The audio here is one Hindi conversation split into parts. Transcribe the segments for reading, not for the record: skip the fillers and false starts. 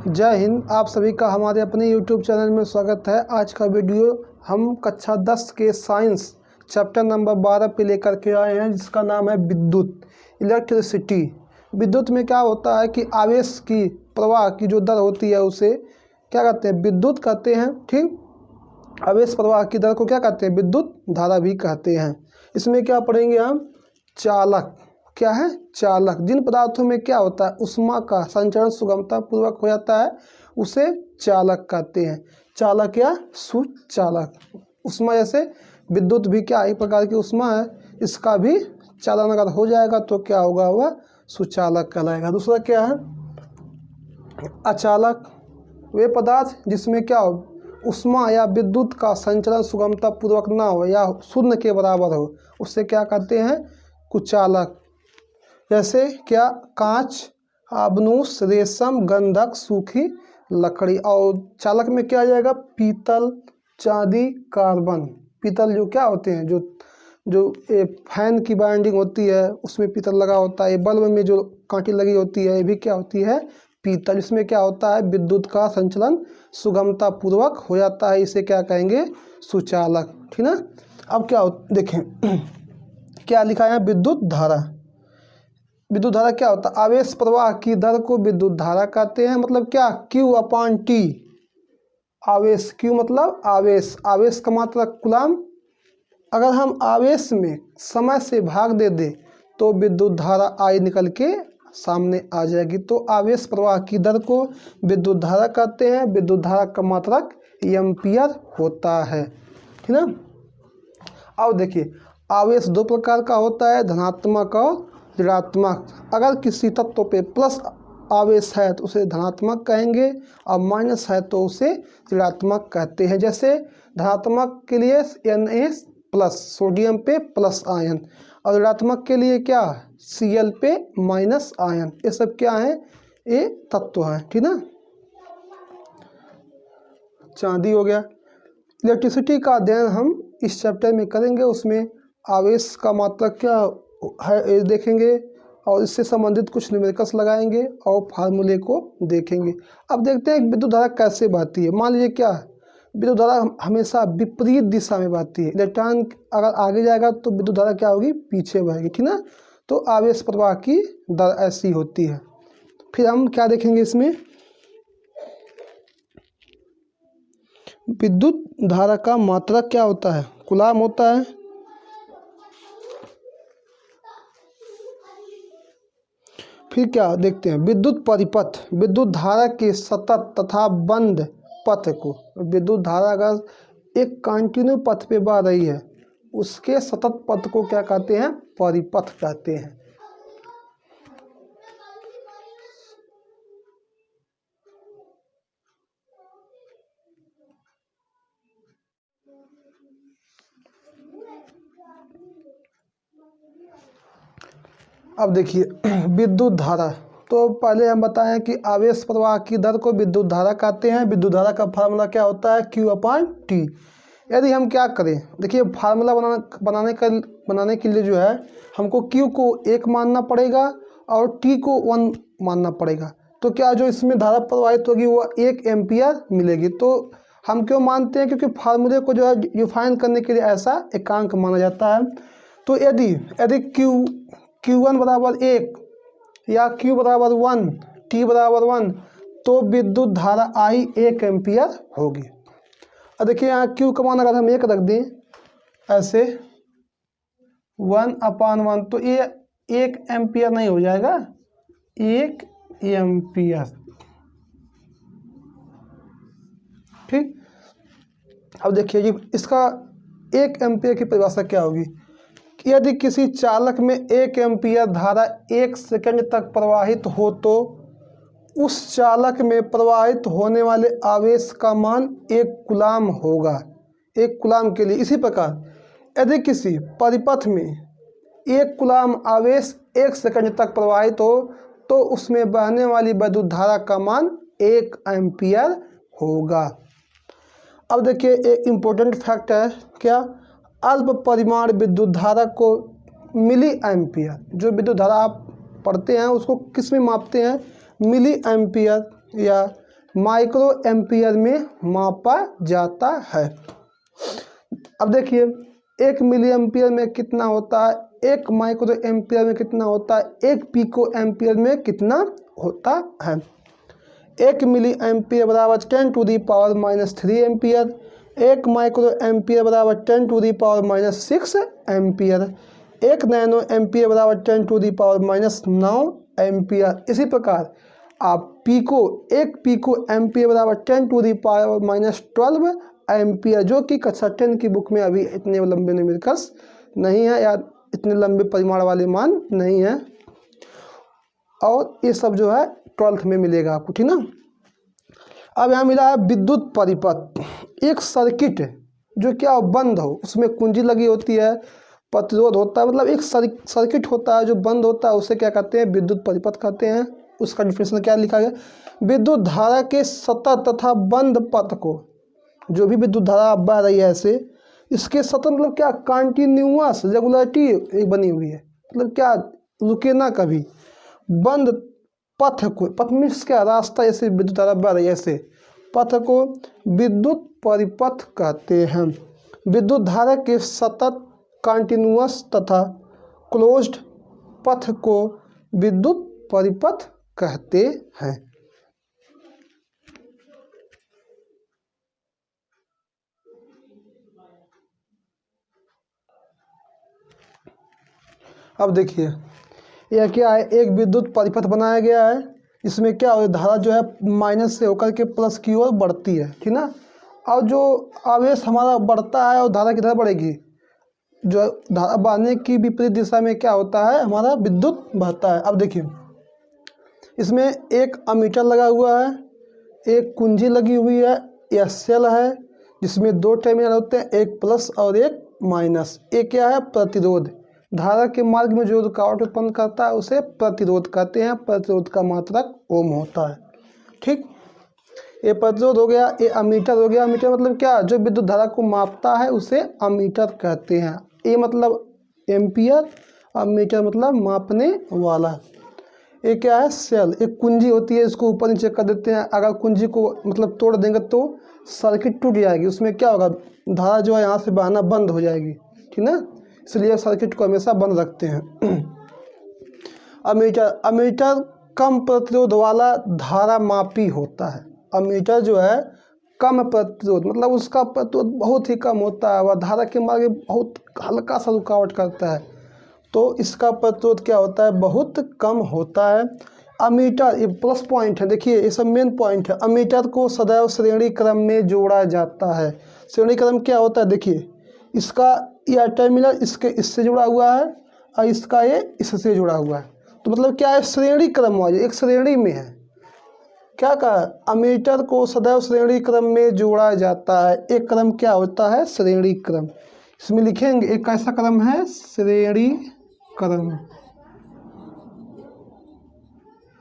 जय हिंद। आप सभी का हमारे अपने YouTube चैनल में स्वागत है। आज का वीडियो हम कक्षा 10 के साइंस चैप्टर नंबर 12 पे लेकर के आए हैं, जिसका नाम है विद्युत, इलेक्ट्रिसिटी। विद्युत में क्या होता है कि आवेश की प्रवाह की जो दर होती है उसे क्या कहते हैं, विद्युत कहते हैं। ठीक, आवेश प्रवाह की दर को क्या कहते हैं, विद्युत धारा भी कहते हैं। इसमें क्या पढ़ेंगे हम, चालक। क्या है, चालक। जिन पदार्थों में क्या होता है, उष्मा का संचरण सुगमता पूर्वक हो जाता है उसे चालक कहते हैं। चालक या सुचालक। उष्मा जैसे विद्युत भी क्या एक प्रकार की उष्मा है, इसका भी चालन अगर हो जाएगा तो क्या होगा, वह सुचालक कहलाएगा। दूसरा क्या है, अचालक। वे पदार्थ जिसमें क्या हो, उष्मा या विद्युत का संचरण सुगमता पूर्वक ना हो या शून्य के बराबर हो, उससे क्या कहते हैं, कुचालक। जैसे क्या, कांच, आबनूस, रेशम, गंधक, सूखी लकड़ी। और चालक में क्या आ जाएगा, पीतल, चांदी, कार्बन। पीतल जो क्या होते हैं, जो फैन की वाइंडिंग होती है उसमें पीतल लगा होता है। बल्ब में जो कांटी लगी होती है ये भी क्या होती है, पीतल। इसमें क्या होता है, विद्युत का संचलन सुगमता पूर्वक हो जाता है, इसे क्या कहेंगे, सुचालक। ठीक ना। अब क्या देखें क्या लिखा है, विद्युत धारा। विद्युत धारा क्या होता है, आवेश प्रवाह की दर को विद्युत धारा कहते हैं। मतलब क्या, Q/T। आवेश, Q मतलब आवेश, आवेश का मात्रक कूलाम। अगर हम आवेश में समय से भाग दे दें तो विद्युत धारा I निकल के सामने आ जाएगी। तो आवेश प्रवाह की दर को विद्युत धारा कहते हैं। विद्युत धारा का मात्रक एम्पियर होता है। ठीक ना। अब देखिए, आवेश दो प्रकार का होता है, धनात्मक और ऋणात्मक। अगर किसी तत्व पे प्लस आवेश है तो उसे धनात्मक कहेंगे, और माइनस है तो उसे ऋणात्मक कहते हैं। जैसे धनात्मक के लिए Na+, सोडियम पे प्लस आयन, और ऋणात्मक के लिए क्या, Cl पे माइनस आयन। ये सब क्या है, ये तत्व है। ठीक ना। चांदी हो गया। इलेक्ट्रिसिटी का अध्ययन हम इस चैप्टर में करेंगे, उसमें आवेश का मात्रक क्या है ये देखेंगे, और इससे संबंधित कुछ न्यूमेरिकल्स लगाएंगे और फार्मूले को देखेंगे। अब देखते हैं विद्युत धारा कैसे बहती है। मान लीजिए क्या, विद्युत धारा हमेशा विपरीत दिशा में बहती है। इलेक्ट्रॉन अगर आगे जाएगा तो विद्युत धारा क्या होगी, पीछे बहेगी। ठीक ना। तो आवेश प्रवाह की दर ऐसी होती है। फिर हम क्या देखेंगे, इसमें विद्युत धारा का मात्रक क्या होता है, कूलाम होता है। फिर क्या देखते हैं, विद्युत परिपथ। विद्युत धारा के सतत तथा बंद पथ को, विद्युत धारा अगर एक कंटिन्यू पथ पे बह रही है उसके सतत पथ को क्या कहते हैं, परिपथ कहते हैं। अब देखिए विद्युत धारा, तो पहले हम बताएं कि आवेश प्रवाह की दर को विद्युत धारा कहते हैं। विद्युत धारा का फार्मूला क्या होता है, Q/T। यदि हम क्या करें, देखिए फार्मूला बनाने के लिए जो है हमको Q को 1 मानना पड़ेगा और T को 1 मानना पड़ेगा। तो क्या जो इसमें धारा प्रवाहित होगी वो 1 एम्पियर मिलेगी। तो हम क्यों मानते हैं, क्योंकि फार्मूले को जो है डिफाइन करने के लिए ऐसा एकांक माना जाता है। तो यदि Q1 बराबर 1 या Q बराबर 1, T बराबर 1, तो विद्युत धारा I 1 एम्पियर होगी। अब देखिए यहाँ Q का मान अगर हम 1 रख दें ऐसे 1/1, तो ये 1 एम्पियर नहीं हो जाएगा, 1 एम्पियर। ठीक। अब देखिए जी, इसका 1 एम्पियर की परिभाषा क्या होगी, यदि किसी चालक में 1 एम्पियर धारा 1 सेकंड तक प्रवाहित हो तो उस चालक में प्रवाहित होने वाले आवेश का मान 1 कूलाम होगा, 1 कूलाम के लिए। इसी प्रकार यदि किसी परिपथ में 1 कूलाम आवेश 1 सेकंड तक प्रवाहित हो तो उसमें बहने वाली विद्युत धारा का मान 1 एम्पियर होगा। अब देखिए एक इम्पोर्टेंट फैक्ट है, क्या, अल्प परिमाण विद्युत धारा को मिली एम्पियर, जो विद्युत धारा आप पढ़ते हैं उसको किस में मापते हैं, मिली एम्पियर या माइक्रो एम्पियर में मापा जाता है। अब देखिए 1 मिली एम्पियर में कितना होता है, 1 माइक्रो एम्पियर में कितना होता है, 1 पिको एम्पियर में कितना होता है। 1 मिली एम्पियर बराबर 10⁻³ एम्पियर, 1 माइक्रो एम्पियर बराबर 10⁻⁻6 एम्पियर, 1 नैनो एम्पियर बराबर 10⁻⁻9 एम्पियर। इसी प्रकार आप पीको 1 पिको एम्पियर बराबर 10⁻⁻12 एम्पियर, जो कि कक्षा 10 की बुक में अभी इतने लंबे न्यूमेरिकल्स नहीं है या इतने लंबे परिमाण वाले मान नहीं है, और ये सब जो है 12th में मिलेगा आपको, ठीक ना। अब यहाँ मिला है विद्युत परिपथ, एक सर्किट जो क्या बंद हो, उसमें कुंजी लगी होती है, प्रतिरोध होता है, मतलब एक सर्किट होता है जो बंद होता है, उसे क्या कहते हैं, विद्युत परिपथ कहते हैं। उसका डिफिनेशन क्या लिखा गया, विद्युत धारा के सतत तथा बंद पथ को, जो भी विद्युत धारा बह रही है ऐसे, इसके सतत मतलब क्या, कंटिन्यूअस रेगुलरिटी बनी हुई है, मतलब क्या रुके ना कभी। बंद पथ को, पथ मीन्स क्या, रास्ता, ऐसे विद्युत धारा बह रही है ऐसे, पथ को विद्युत परिपथ कहते हैं। विद्युत धारा के सतत, कंटिन्यूअस तथा क्लोज्ड पथ को विद्युत परिपथ कहते हैं। अब देखिए यह क्या है, एक विद्युत परिपथ बनाया गया है, इसमें क्या हो, धारा जो है माइनस से होकर के प्लस की ओर बढ़ती है, ठीक ना। और जो आवेश हमारा बढ़ता है और धारा किधर बढ़ेगी, जो धारा बढ़ने की विपरीत दिशा में क्या होता है, हमारा विद्युत बहता है। अब देखिए इसमें एक अमीटर लगा हुआ है, एक कुंजी लगी हुई है, यह सेल है जिसमें 2 टर्मिनल होते हैं, एक प्लस और एक माइनस। एक क्या है, प्रतिरोध, धारा के मार्ग में जो रुकावट उत्पन्न करता है उसे प्रतिरोध कहते हैं। प्रतिरोध का मात्रक ओम होता है, ठीक। ये प्रतिरोध हो गया, ये अमीटर हो गया। अमीटर मतलब क्या, जो विद्युत धारा को मापता है उसे अमीटर कहते हैं। ये मतलब एम्पियर, अमीटर मतलब मापने वाला। ये क्या है, सेल, एक कुंजी होती है, इसको ऊपर नीचे कर देते हैं, अगर कुंजी को मतलब तोड़ देंगे तो सर्किट टूट जाएगी, उसमें क्या होगा, धारा जो है यहाँ से बहना बंद हो जाएगी, ठीक ना, इसलिए सर्किट को हमेशा बंद रखते हैं। अमीटर, अमीटर कम प्रतिरोध वाला धारा मापी होता है। अमीटर जो है कम प्रतिरोध, मतलब उसका प्रतिरोध बहुत ही कम होता है, वह धारा के मार्ग में बहुत हल्का सा रुकावट करता है, तो इसका प्रतिरोध क्या होता है, बहुत कम होता है। अमीटर, ये प्लस पॉइंट है, देखिए ये सब मेन पॉइंट है। अमीटर को सदैव श्रेणी क्रम में जोड़ा जाता है। श्रेणी क्रम क्या होता है, देखिए इसका यह टर्मिनल इसके इससे जुड़ा हुआ है और इसका ये इससे जुड़ा हुआ है, तो मतलब क्या है, श्रेणी क्रम वाइज एक श्रेणी में है। क्या कहा, अमीटर को सदैव श्रेणी क्रम में जोड़ा जाता है। एक क्रम क्या होता है, श्रेणी क्रम। इसमें लिखेंगे एक कैसा क्रम है, श्रेणी क्रम।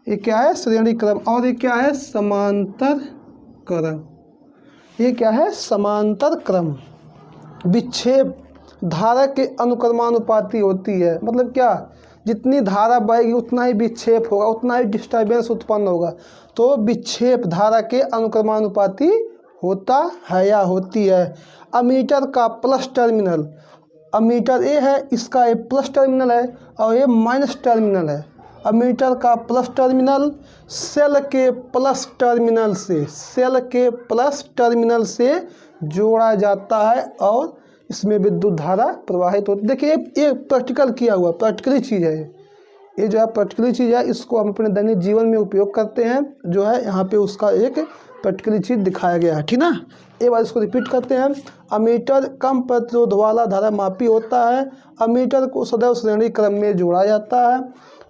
ये क्या है, श्रेणी क्रम। और ये क्या है, समांतर क्रम। ये क्या है, समांतर क्रम। विक्षेप धारा के अनुक्रमानुपाती होती है, मतलब क्या, जितनी धारा बहेगी उतना ही विक्षेप होगा, उतना ही डिस्टर्बेंस उत्पन्न होगा, तो विक्षेप धारा के अनुक्रमानुपाती होता है या होती है। अमीटर का प्लस टर्मिनल, अमीटर ए है, इसका ये प्लस टर्मिनल है और ये माइनस टर्मिनल है। अमीटर का प्लस टर्मिनल सेल के प्लस टर्मिनल से, सेल के प्लस टर्मिनल से जोड़ा जाता है और इसमें विद्युत धारा प्रवाहित होती है। देखिए ये प्रैक्टिकल किया हुआ, प्रैक्टिकली चीज़ है ये जो है प्रैक्टिकली चीज़ है, इसको हम अपने दैनिक जीवन में उपयोग करते हैं, जो है यहाँ पे उसका एक प्रैक्टिकली चीज़ दिखाया गया है, ठीक ना। एक बार इसको रिपीट करते हैं। अमीटर कम प्रतिरोध वाला धारा मापी होता है। अमीटर को सदैव श्रेणी क्रम में जोड़ा जाता है।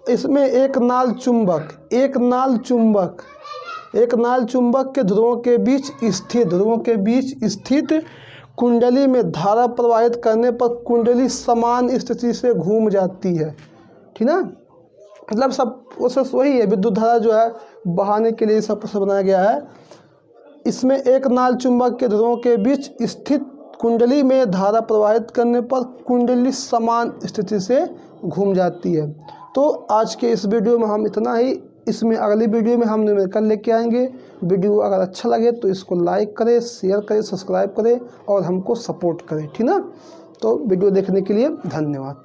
इसमें एक नाल चुंबक, एक नाल चुंबक के ध्रुवों के बीच स्थित कुंडली में धारा प्रवाहित करने पर कुंडली समान स्थिति से घूम जाती है, ठीक ना। मतलब सब प्रोसेस वही है, विद्युत धारा जो है बहाने के लिए सब प्रोसेस बनाया गया है। इसमें एक नाल चुंबक के ध्रुवों के बीच स्थित कुंडली में धारा प्रवाहित करने पर कुंडली समान स्थिति से घूम जाती है। तो आज के इस वीडियो में हम इतना ही इसमें अगली वीडियो में हम न्यूमेरिकल लेके आएंगे। वीडियो अगर अच्छा लगे तो इसको लाइक करें, शेयर करें, सब्सक्राइब करें और हमको सपोर्ट करें, ठीक ना। तो वीडियो देखने के लिए धन्यवाद।